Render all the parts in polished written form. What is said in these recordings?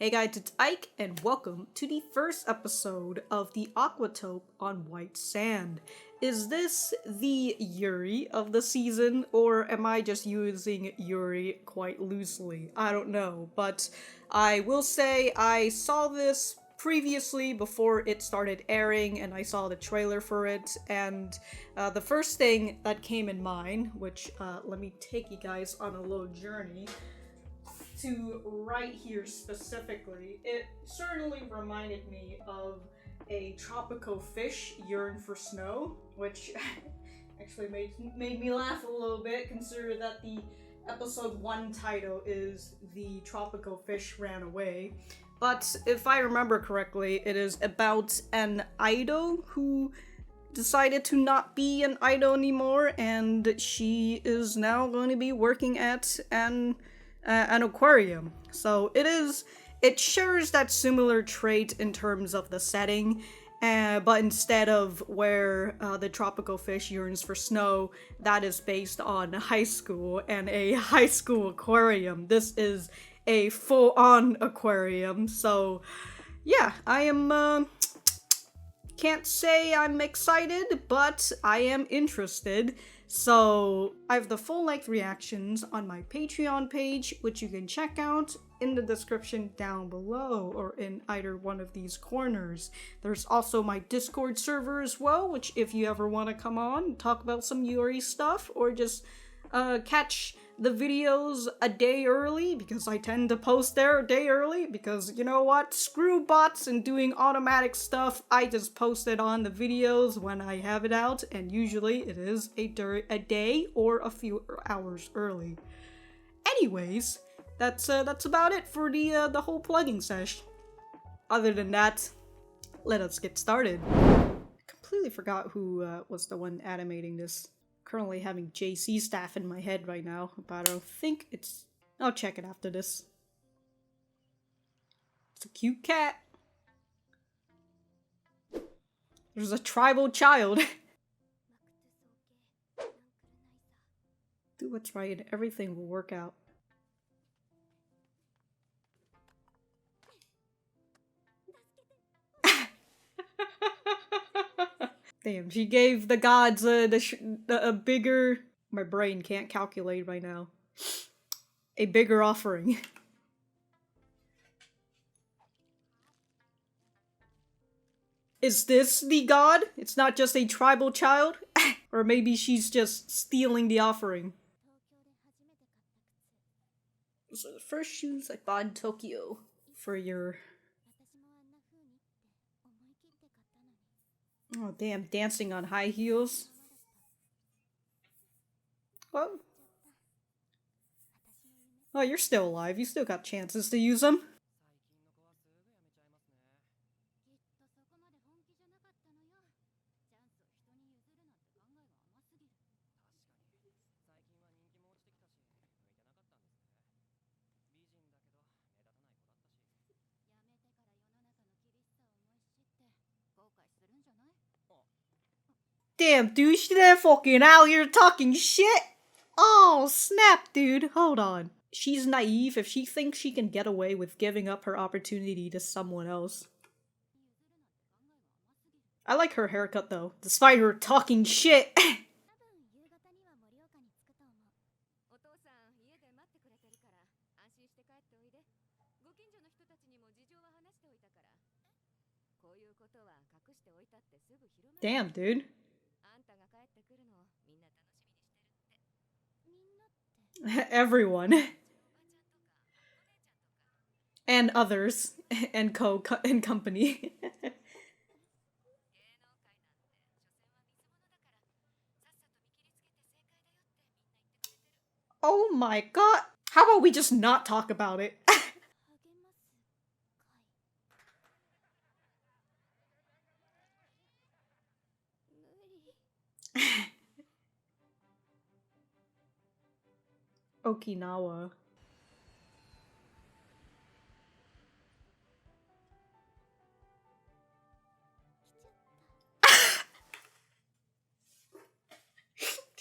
Hey guys, it's Ike, and welcome to the first episode of the Aquatope on White Sand. Is this the Yuri of the season, or am I just using Yuri quite loosely? I don't know, but I will say I saw this previously before it started airing, and I saw the trailer for it, and the first thing that came in mind, which let me take you guys on a little journey to right here specifically, it certainly reminded me of a tropical fish yearn for snow, which actually made me laugh a little bit, considering that the episode 1 title is The Tropical Fish Ran Away. But if I remember correctly, it is about an idol who decided to not be an idol anymore, and she is now going to be working at an aquarium. So it shares that similar trait in terms of the setting, but instead of where the tropical fish yearns for snow, that is based on high school and a high school aquarium. This is a full-on aquarium. So yeah, I am can't say I'm excited, but I am interested. So I have the full-length reactions on my Patreon page, which you can check out in the description down below or in either one of these corners. There's also my Discord server as well, which if you ever want to come on and talk about some Yuri stuff or just catch the videos a day early, because I tend to post there a day early because, you know what, screw bots and doing automatic stuff. I just post it on the videos when I have it out, and usually it is a day or a few hours early. Anyways, that's about it for the whole plugging sesh. Other than that, let us get started. I completely forgot who was the one animating this. Currently having JC staff in my head right now, but I don't think it's... I'll check it after this. It's a cute cat. There's a tribal child. Do what's right and everything will work out. Damn, she gave the gods a bigger... My brain can't calculate right now. A bigger offering. Is this the god? It's not just a tribal child? Or maybe she's just stealing the offering. Those are the first shoes I bought in Tokyo for your... Oh damn, dancing on high heels. Well, oh, you're still alive. You still got chances to use them. Damn, dude, she there fucking out here talking shit. Oh, snap, dude. Hold on. She's naive if she thinks she can get away with giving up her opportunity to someone else. I like her haircut, though, despite her talking shit. Damn, dude. Everyone. And others. And company. Oh my god. How about we just not talk about it? Okinawa.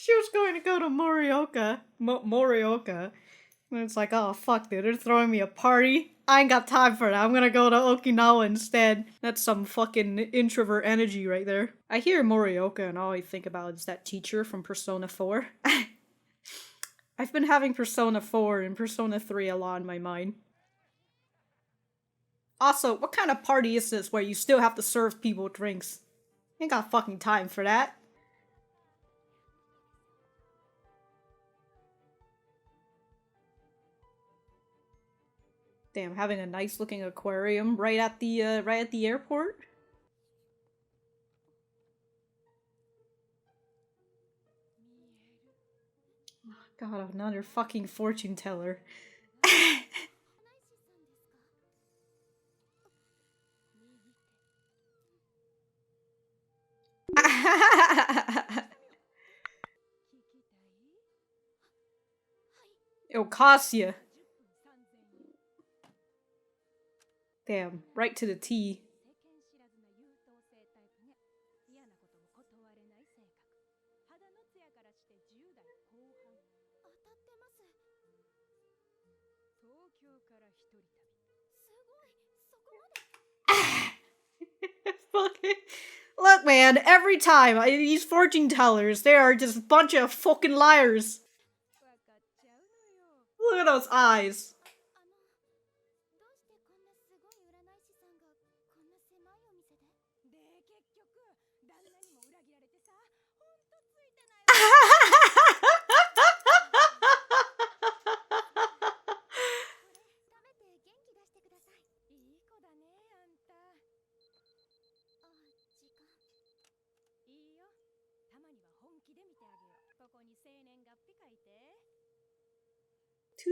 She was going to go to Morioka. Morioka. And it's like, oh fuck, dude, they're throwing me a party. I ain't got time for that. I'm gonna go to Okinawa instead. That's some fucking introvert energy right there. I hear Morioka and all I think about is that teacher from Persona 4. I've been having Persona 4 and Persona 3 a lot in my mind. Also, what kind of party is this where you still have to serve people drinks? Ain't got fucking time for that. Damn, having a nice looking aquarium right at the airport. God, another fucking fortune teller. It'll cost you. Damn, right to the T. Look, man, every time, these fortune tellers, they are just a bunch of fucking liars. Look at those eyes.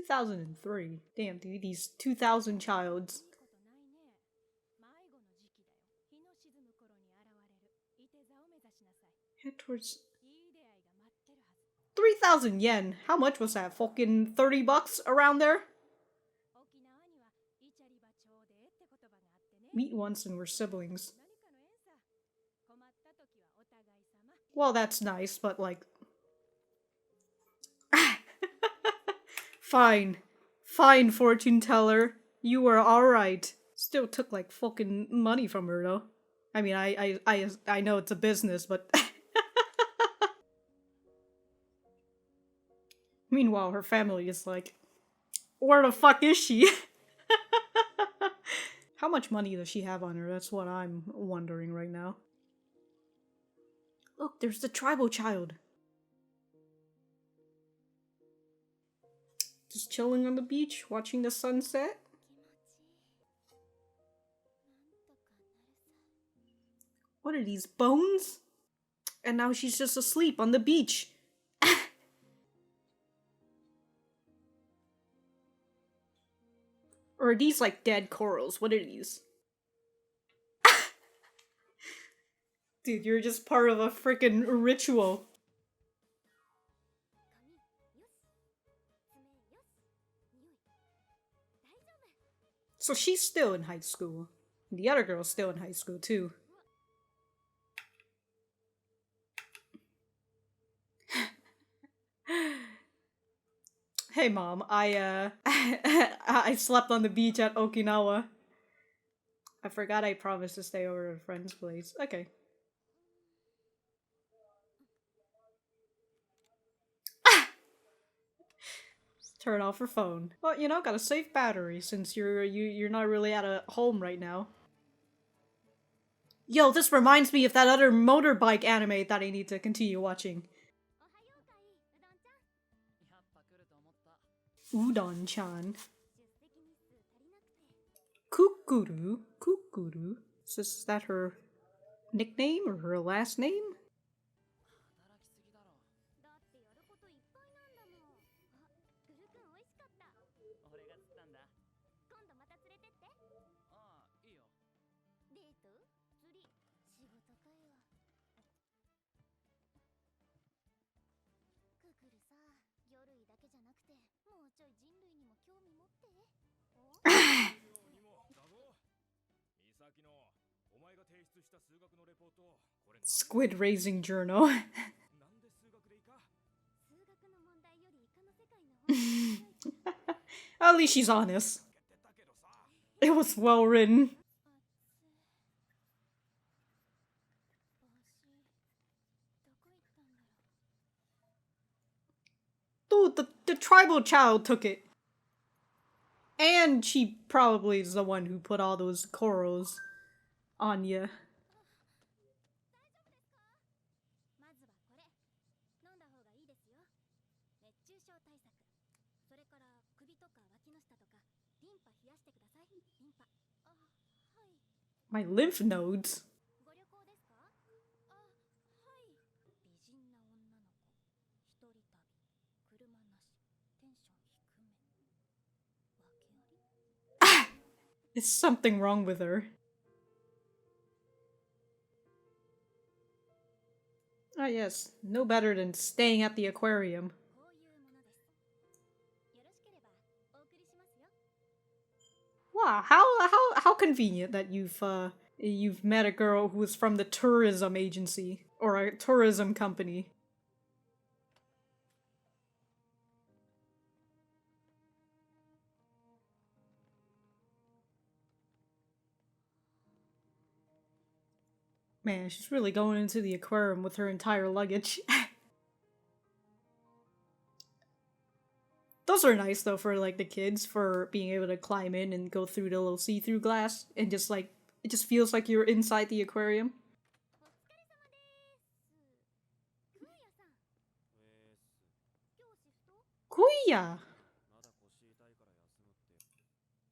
$2,003. Damn, dude, these 2,000 childs. Head towards 3,000 yen. How much was that? Fucking 30 bucks around there? Meet once and we're siblings. Well, that's nice, but like... Fine. Fine, fortune teller. You were alright. Still took like fucking money from her though. I mean, I know it's a business, but... Meanwhile, her family is like, where the fuck is she? How much money does she have on her? That's what I'm wondering right now. Look, there's the tribal child. Just chilling on the beach, watching the sunset. What are these, bones? And now she's just asleep on the beach. Or are these like dead corals? What are these? Dude, you're just part of a freaking ritual. So she's still in high school. The other girl's still in high school too. Hey mom, I slept on the beach at Okinawa. I forgot I promised to stay over at a friend's place. Okay. Turn off her phone. Well, you know, gotta save battery since you're not really at a home right now. Yo, this reminds me of that other motorbike anime that I need to continue watching. Udon-chan. Kukuru? Kukuru? Is that her nickname or her last name? Squid raising journal. At least she's honest. It was well written. Dude, the tribal child took it. And she probably is the one who put all those corals on you. My lymph nodes? Is something wrong with her? Ah yes, no better than staying at the aquarium. Wow, how convenient that you've met a girl who is from the tourism agency or a tourism company. Man, she's really going into the aquarium with her entire luggage. Those are nice though for like the kids for being able to climb in and go through the little see-through glass and just like it just feels like you're inside the aquarium. Kuya!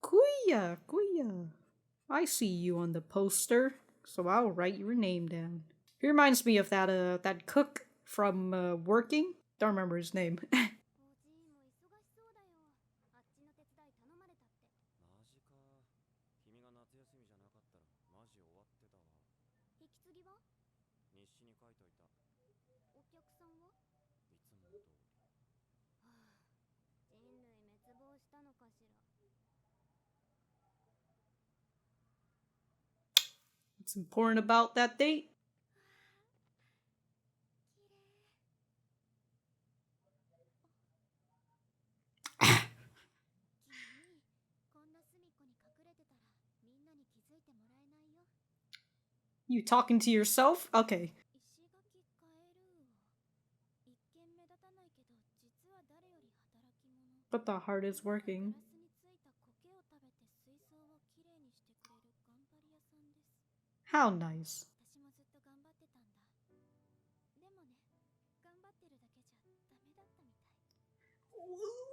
Kuya! Kuya! I see you on the poster, so I'll write your name down. He reminds me of that cook from Working. Don't remember his name. What's important about that date? You talking to yourself? Okay. But the heart is working. How nice.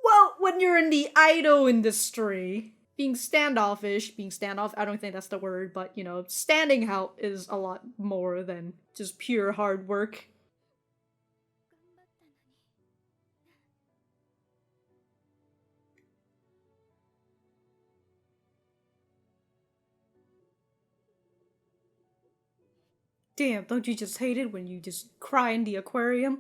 Well, when you're in the idol industry, being standoffish, I don't think that's the word, but you know, standing out is a lot more than just pure hard work. Damn, don't you just hate it when you just cry in the aquarium?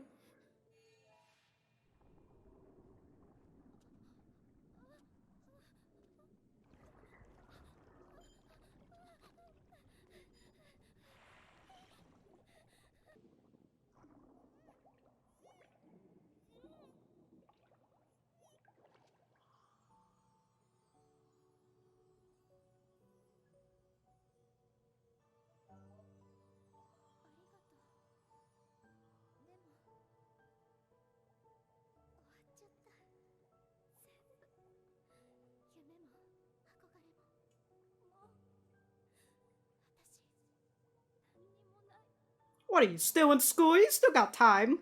What are you, still in school? You still got time.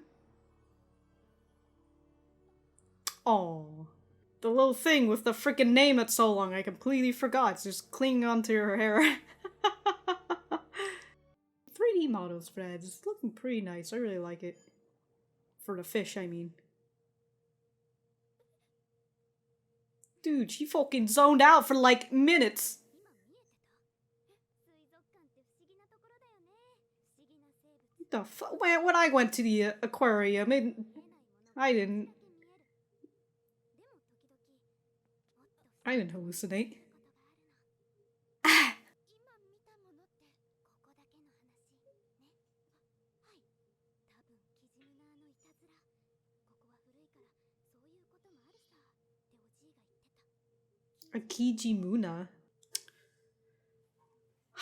Oh, the little thing with the freaking name that's so long, I completely forgot. It's just clinging onto her hair. 3D models, Fred. It's looking pretty nice. I really like it. For the fish, I mean. Dude, she fucking zoned out for like minutes. What the fuck? When I went to the aquarium, I didn't. I didn't hallucinate. Akiji Muna.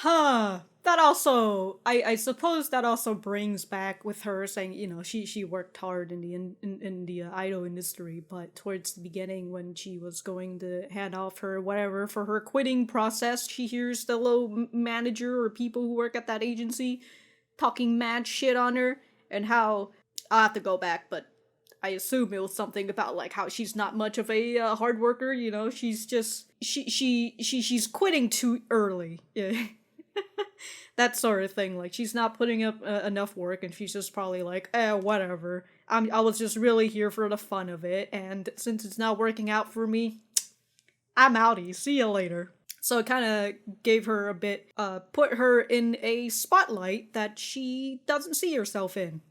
Huh. That also, I suppose that also brings back with her saying, you know, she worked hard in the idol industry, but towards the beginning when she was going to hand off her whatever for her quitting process, she hears the low manager or people who work at that agency talking mad shit on her, and how I'll have to go back, but I assume it was something about like how she's not much of a hard worker. You know, she's just she's quitting too early. Yeah. That sort of thing. Like she's not putting up enough work, and she's just probably like, whatever. I was just really here for the fun of it, and since it's not working out for me, I'm outie. See you later. So it kind of gave her a bit, put her in a spotlight that she doesn't see herself in.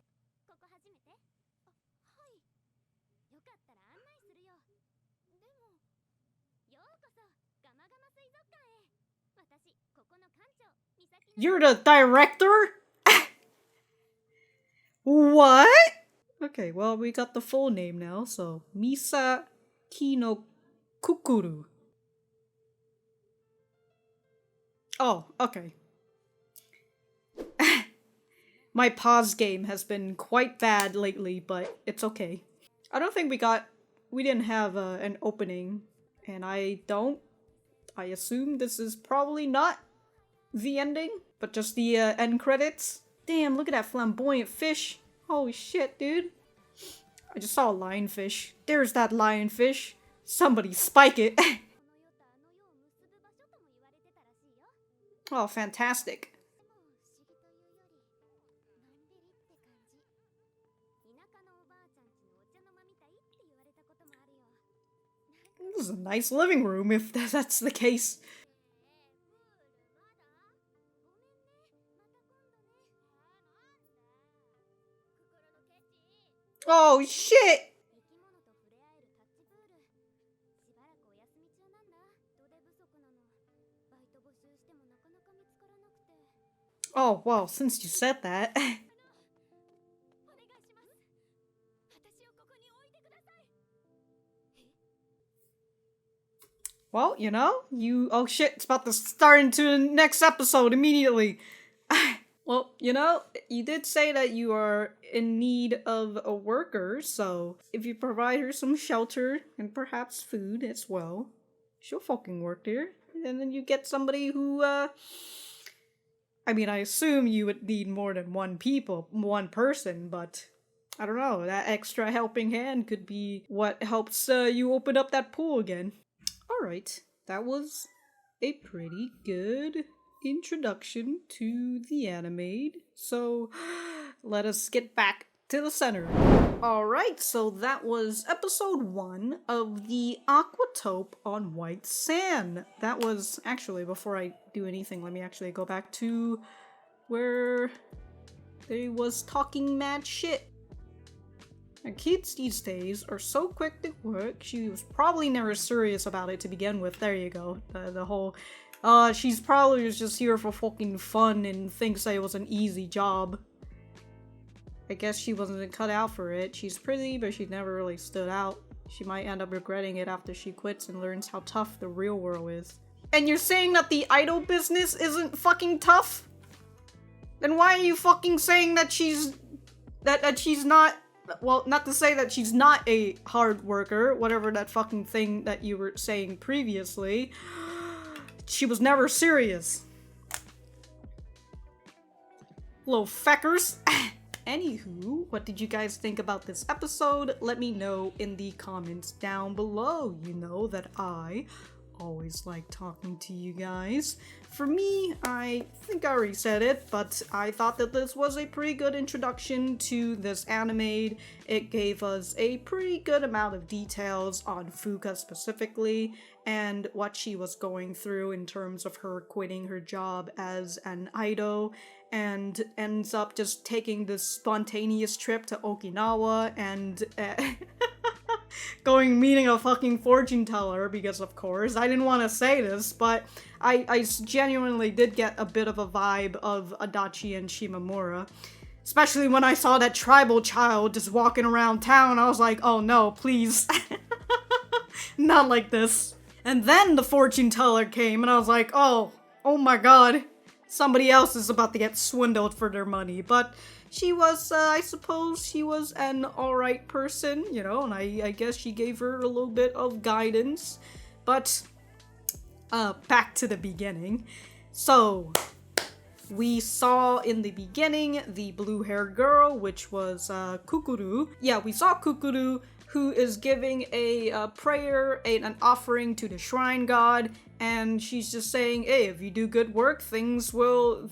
You're the director? What? Okay, well, we got the full name now, so Misaki no Kukuru. Oh, okay. My pause game has been quite bad lately, but it's okay. I don't think we didn't have an opening, and I assume this is probably not the ending, but just the end credits. Damn, look at that flamboyant fish. Holy shit, dude. I just saw a lionfish. There's that lionfish. Somebody spike it. Oh, fantastic. This is a nice living room if that's the case. Oh shit! Oh, well, since you said that. Well, you know, oh shit, it's about to start into the next episode immediately. Well, you know, you did say that you are in need of a worker, so if you provide her some shelter and perhaps food as well, she'll fucking work there. And then you get somebody who, I mean, I assume you would need more than one person, but I don't know, that extra helping hand could be what helps you open up that pool again. Alright, that was a pretty good introduction to the anime, so let us get back to the center. Alright, so that was episode 1 of the Aquatope on White Sand. That was, actually, before I do anything, let me actually go back to where they was talking mad shit. And kids these days are so quick to work, she was probably never serious about it to begin with. There you go. The whole, she's probably just here for fucking fun and thinks that it was an easy job. I guess she wasn't cut out for it. She's pretty, but she never really stood out. She might end up regretting it after she quits and learns how tough the real world is. And you're saying that the idol business isn't fucking tough? Then why are you fucking saying that she's not, well, not to say that she's not a hard worker, whatever that fucking thing that you were saying previously. She was never serious. Little feckers. Anywho, what did you guys think about this episode? Let me know in the comments down below. You know that I always like talking to you guys. For me, I think I already said it, but I thought that this was a pretty good introduction to this anime. It gave us a pretty good amount of details on Fuuka specifically, and what she was going through in terms of her quitting her job as an idol, and ends up just taking this spontaneous trip to Okinawa and meeting a fucking fortune teller, because of course, I didn't want to say this, but I genuinely did get a bit of a vibe of Adachi and Shimamura. Especially when I saw that tribal child just walking around town, I was like, oh no, please. Not like this. And then the fortune teller came, and I was like, oh my god. somebody else is about to get swindled for their money. But she was, I suppose she was an alright person, you know, and I guess she gave her a little bit of guidance. But, back to the beginning. So, we saw in the beginning the blue-haired girl, which was Kukuru. Yeah, we saw Kukuru, who is giving a prayer, an offering to the shrine god, and she's just saying, hey, if you do good work, things will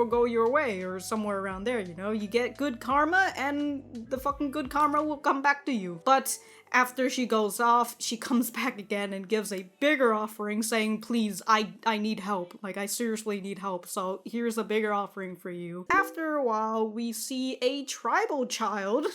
go your way, or somewhere around there, you know? You get good karma, and the fucking good karma will come back to you. But after she goes off, she comes back again and gives a bigger offering saying, please, I need help. Like, I seriously need help, so here's a bigger offering for you. After a while, we see a tribal child.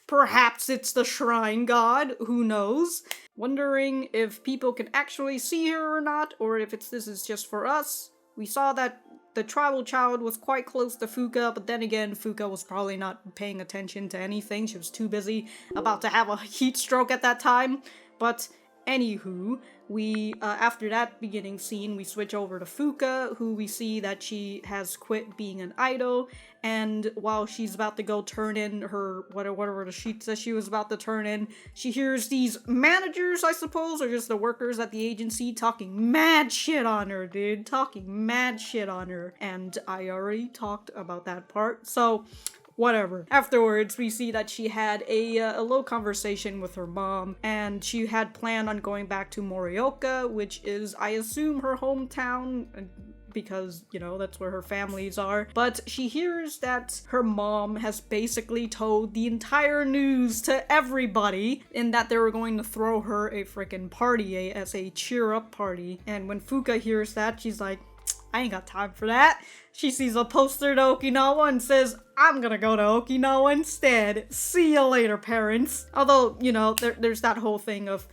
Perhaps it's the shrine god, who knows? Wondering if people can actually see her or not, or if this is just for us. We saw that the tribal child was quite close to Fuuka, but then again, Fuuka was probably not paying attention to anything. She was too busy about to have a heat stroke at that time. But anywho, we, after that beginning scene, we switch over to Fuuka, who we see that she has quit being an idol, and while she's about to go turn in her, whatever the sheet says she was about to turn in, she hears these managers, I suppose, or just the workers at the agency talking mad shit on her, dude. Talking mad shit on her. And I already talked about that part, so whatever. Afterwards, we see that she had a low conversation with her mom, and she had planned on going back to Morioka, which is, I assume, her hometown, because, you know, that's where her families are. But she hears that her mom has basically told the entire news to everybody, and that they were going to throw her a freaking party, as a cheer-up party. And when Fuuka hears that, she's like, I ain't got time for that. She sees a poster to Okinawa and says, I'm gonna go to Okinawa instead. See you later, parents. Although, you know, there's that whole thing of,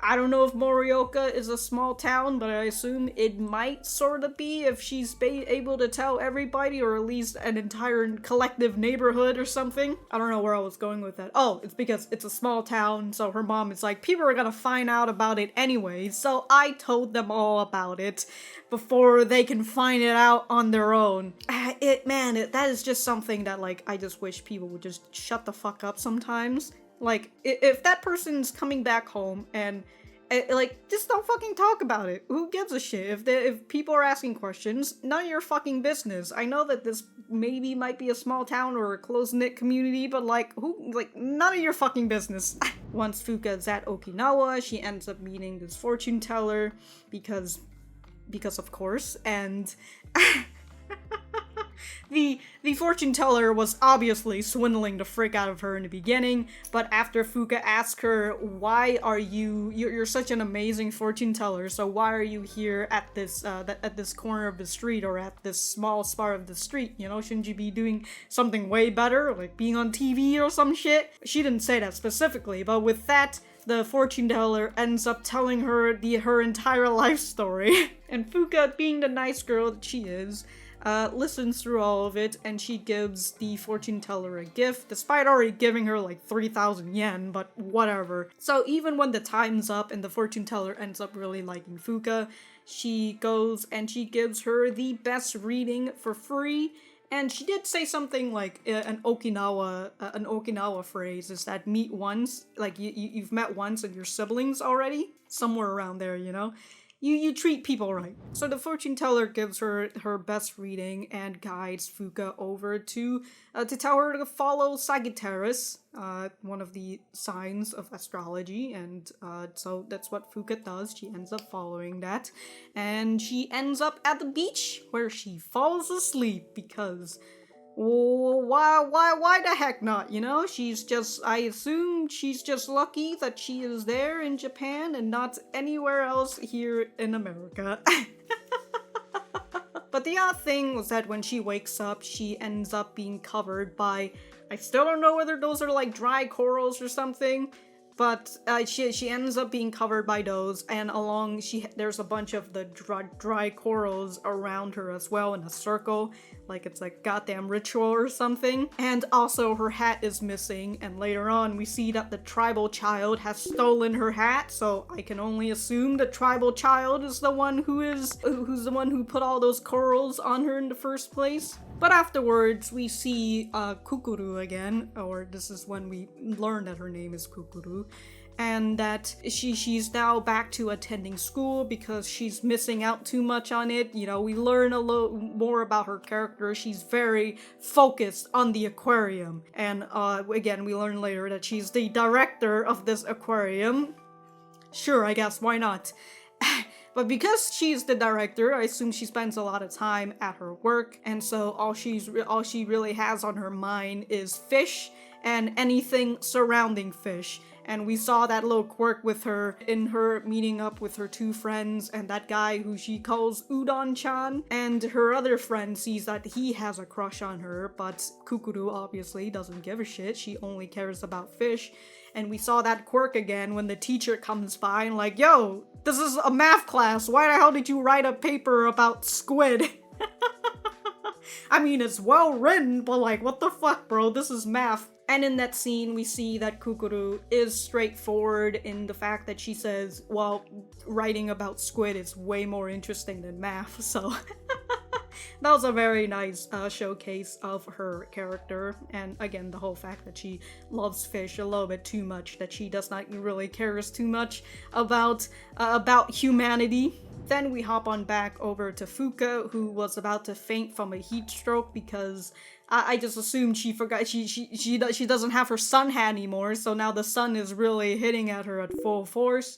I don't know if Morioka is a small town, but I assume it might sort of be if she's able to tell everybody, or at least an entire collective neighborhood or something. I don't know where I was going with that. Oh, it's because it's a small town, so her mom is like, people are gonna find out about it anyway, so I told them all about it before they can find it out on their own. That is just something that, like, I just wish people would just shut the fuck up sometimes. Like, if that person's coming back home and, like, just don't fucking talk about it. Who gives a shit? If people are asking questions, none of your fucking business. I know that this maybe might be a small town or a close-knit community, but, like, none of your fucking business. Once Fuuka's at Okinawa, she ends up meeting this fortune teller, because of course, and The fortune teller was obviously swindling the frick out of her in the beginning, but after Fuuka asked her, why are you're such an amazing fortune teller, so why are you here at this corner of the street, or at this small spot of the street, you know, shouldn't you be doing something way better, like being on TV or some shit? She didn't say that specifically, but with that, the fortune teller ends up telling her her entire life story. And Fuuka, being the nice girl that she is, listens through all of it, and she gives the fortune teller a gift, despite already giving her like 3,000 yen, but whatever. So even when the time's up and the fortune teller ends up really liking Fuuka, she goes and she gives her the best reading for free. And she did say something like an Okinawa phrase is that meet once, like you've met once and you're siblings already, somewhere around there, you know. You treat people right. So the fortune teller gives her her best reading and guides Fuuka over to tell her to follow Sagittarius, one of the signs of astrology, and so that's what Fuuka does. She ends up following that, and she ends up at the beach where she falls asleep because, why the heck not, you know? I assume she's just lucky that she is there in Japan and not anywhere else here in America. But the odd thing was that when she wakes up, she ends up being covered by, I still don't know whether those are like dry corals or something, But she ends up being covered by those, and along there's a bunch of the dry corals around her as well in a circle, like it's like goddamn ritual or something. And also her hat is missing, and later on we see that the tribal child has stolen her hat, so I can only assume the tribal child is the one who's the one who put all those corals on her in the first place. But afterwards, we see Kukuru again, or this is when we learn that her name is Kukuru, and that she's now back to attending school because she's missing out too much on it. You know, we learn a little more about her character. She's very focused on the aquarium, and again, we learn later that she's the director of this aquarium. Sure, I guess, why not? But because she's the director, I assume she spends a lot of time at her work, and so all she really has on her mind is fish and anything surrounding fish. And we saw that little quirk with her in her meeting up with her two friends and that guy who she calls Udon-chan. And her other friend sees that he has a crush on her, but Kukuru obviously doesn't give a shit. She only cares about fish. And we saw that quirk again when the teacher comes by and like, yo, this is a math class. Why the hell did you write a paper about squid? I mean, it's well written, but like, what the fuck, bro? This is math. And in that scene, we see that Kukuru is straightforward in the fact that she says, well, writing about squid is way more interesting than math, so... That was a very nice showcase of her character, and again, the whole fact that she loves fish a little bit too much, that she does not really cares too much about humanity. Then we hop on back over to Fuuka, who was about to faint from a heat stroke because I just assumed she forgot she doesn't have her sun hat anymore, so now the sun is really hitting at her at full force.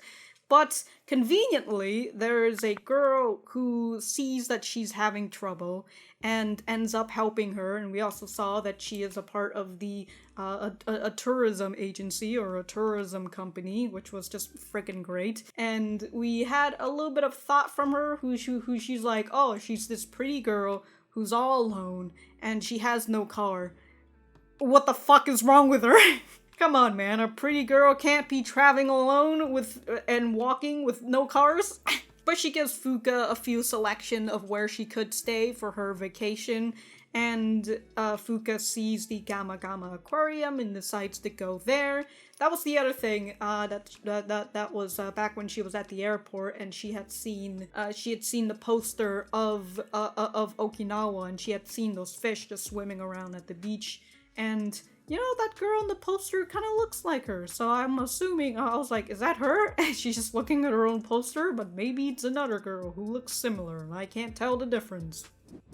But conveniently, there is a girl who sees that she's having trouble and ends up helping her. And we also saw that she is a part of the a tourism agency or a tourism company, which was just freaking great. And we had a little bit of thought from her, who she's like, oh, she's this pretty girl who's all alone and she has no car. What the fuck is wrong with her? Come on, man, a pretty girl can't be traveling alone and walking with no cars. But she gives Fuuka a few selection of where she could stay for her vacation, and Fuuka sees the Gamma Gamma Aquarium and decides to go there. That was the other thing that was back when she was at the airport, and she had seen the poster of Okinawa, and she had seen those fish just swimming around at the beach, and you know, that girl in the poster kind of looks like her, so I'm assuming, I was like, is that her? She's just looking at her own poster, but maybe it's another girl who looks similar, and I can't tell the difference.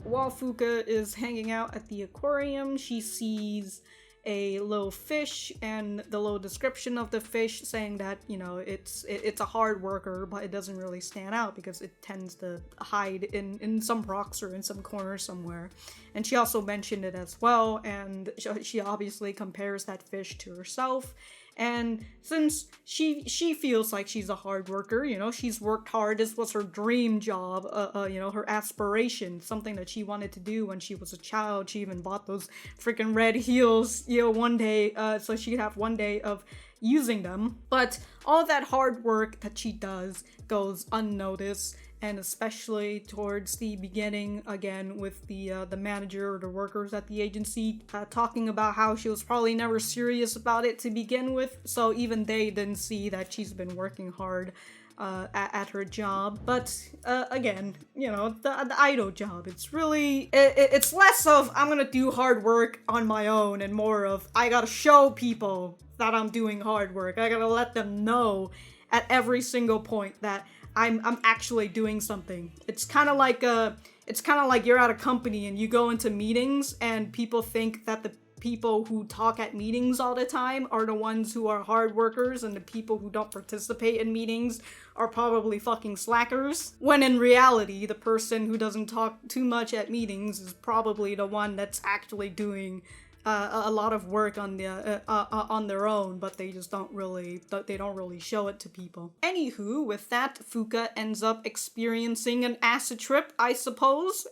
While Fuuka is hanging out at the aquarium, she sees a little fish and the little description of the fish saying that, you know, it's a hard worker, but it doesn't really stand out because it tends to hide in some rocks or in some corner somewhere. And she also mentioned it as well, and she obviously compares that fish to herself. And since she feels like she's a hard worker, you know, she's worked hard, this was her dream job, you know, her aspiration, something that she wanted to do when she was a child. She even bought those freaking red heels, you know, one day, so she could have one day of using them. But all that hard work that she does goes unnoticed, and especially towards the beginning, again, with the manager or the workers at the agency talking about how she was probably never serious about it to begin with, so even they didn't see that she's been working hard at her job. But again, you know, the idol job, it's really, it's less of I'm gonna do hard work on my own and more of I gotta show people that I'm doing hard work. I gotta let them know at every single point that I'm actually doing something. It's kind of like you're at a company and you go into meetings and people think that the people who talk at meetings all the time are the ones who are hard workers, and the people who don't participate in meetings are probably fucking slackers. When in reality, the person who doesn't talk too much at meetings is probably the one that's actually doing a lot of work on their own, but they just don't really show it to people. Anywho, with that, Fuuka ends up experiencing an acid trip, I suppose.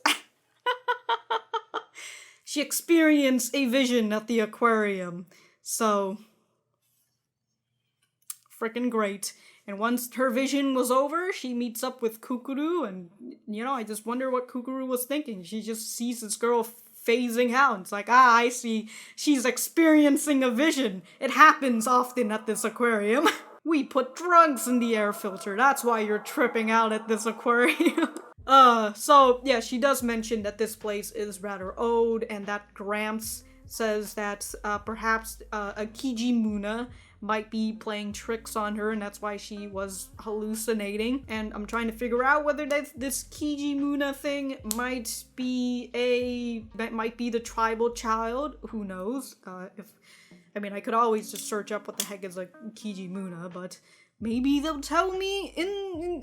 She experienced a vision at the aquarium. So freaking great. And once her vision was over, she meets up with Kukuru, and, I just wonder what Kukuru was thinking. She just sees this girl phasing out. It's like, I see. She's experiencing a vision. It happens often at this aquarium. We put drugs in the air filter. That's why you're tripping out at this aquarium. So, yeah, she does mention that this place is rather old, and that Gramps says that perhaps a Kijimuna might be playing tricks on her, and that's why she was hallucinating. And I'm trying to figure out whether this Kijimuna thing might be the tribal child. Who knows? I could always just search up what the heck is a Kijimuna, but maybe they'll tell me in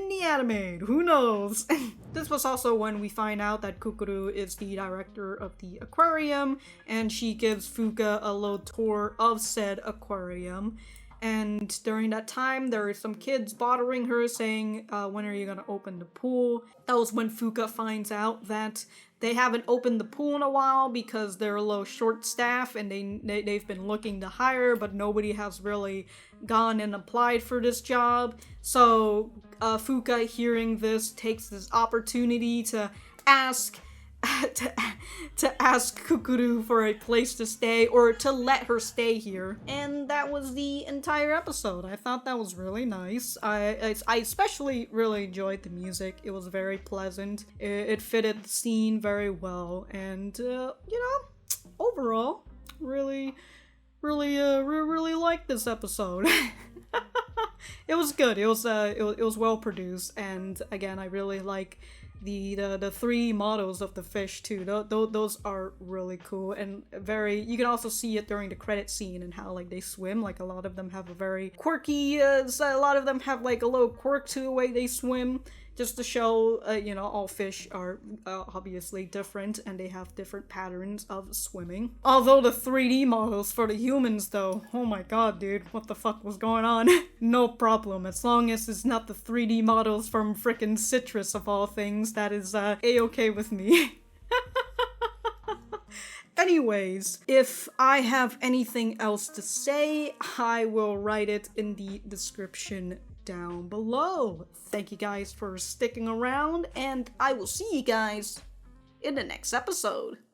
the anime. Who knows? This was also when we find out that Kukuru is the director of the aquarium, and she gives Fuuka a little tour of said aquarium. And during that time, there are some kids bothering her, saying, when are you gonna open the pool? That was when Fuuka finds out that they haven't opened the pool in a while because they're a little short-staffed, and they've been looking to hire, but nobody has really gone and applied for this job. So Fuuka, hearing this, takes this opportunity to ask Kukuru for a place to stay, or to let her stay here. And that was the entire episode. I thought that was really nice. I especially really enjoyed the music. It was very pleasant. It fitted the scene very well, and overall, really liked this episode. It was good. It was well produced, and again, I really like the three models of the fish too. Those are really cool, and you can also see it during the credit scene and how like they swim. Like a lot of them have a very quirky, a lot of them have like a little quirk to the way they swim, just to show, all fish are obviously different, and they have different patterns of swimming. Although the 3D models for the humans though, oh my god, dude, what the fuck was going on? No problem, as long as it's not the 3D models from frickin' Citrus of all things, that is a-okay with me. Anyways, if I have anything else to say, I will write it in the description down below. Thank you guys for sticking around, and I will see you guys in the next episode.